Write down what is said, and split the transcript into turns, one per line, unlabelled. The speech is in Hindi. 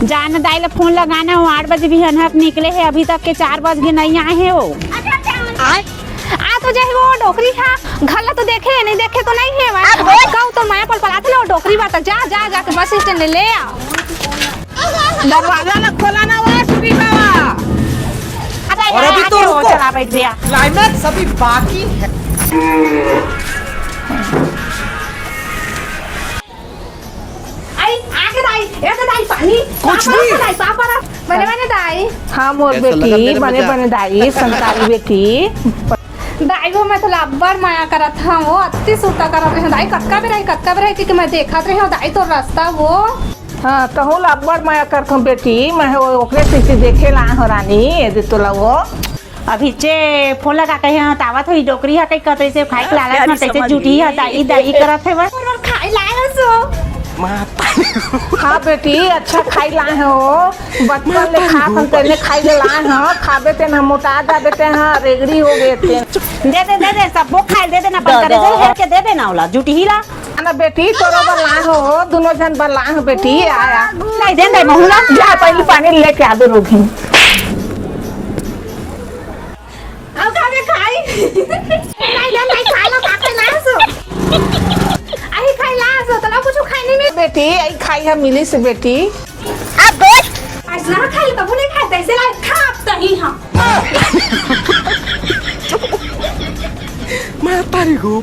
जाना दाई ला फोन लगाना हो 8 बजे भी हनहक निकले है अभी तक के 4 बज के नहीं आए है वो आ तो जाए वो डोकरी था घल्ला तो देखे नहीं देखे तो नहीं है कहू तो माया पल पलाते ना वो डोकरी बात जा जा जाके बस स्टैंड ले आ
दरवाजा ना खोला ना वो सुबी बाबा।
और अभी तो रुको चला बैठ गया
क्लाइमैक्स अभी बाकी है।
पानी
कुछ नहीं
बने बने दाई
हाँ मोर बेटी बने बने दाई संतारी बेटी
दाई वो मैं तो लब्बर माया करत था वो अति सूता करत रहे दाई कटका भी रही कि मैं देखत रही हूं दाई तो रास्ता वो
हाँ तो हो लब्बर माया करत हूँ बेटी मैं ओकरे से देखे ला हो रानी यदि तो वो
अभी चे फोन लगा के यहाँ तावत हुई डोकरी है कई कतई से खाई के लाला में तैसे झूठी है दाई दाई करत है बस खाई लाए सो
हाँ बेटी अच्छा खाई लाए हो बचपन ले खा हम तेने खाई लाए हो खाबे ते ना मोटा जाबे ते हाँ रेगड़ी हो गए ते
दे सबको खाई दे देना बंद करे दे हेर के दे देना ओला झूठी ही ला
ना बेटी तोरो बलाए हो दोनों जन बलाए हो बेटी आया
नहीं दे दे बहुला
जा पहले पानी लेके आ दो रोगी
अब खावे खाई नहीं खा लो काके ला सो आई खाई ला सो तो ना कुछ खाई नहीं में
बेटी आई खाई है मिली से बेटी
अब आज ना खाई तो नहीं खाते ऐसे ला खा ही हां
मैं तारी को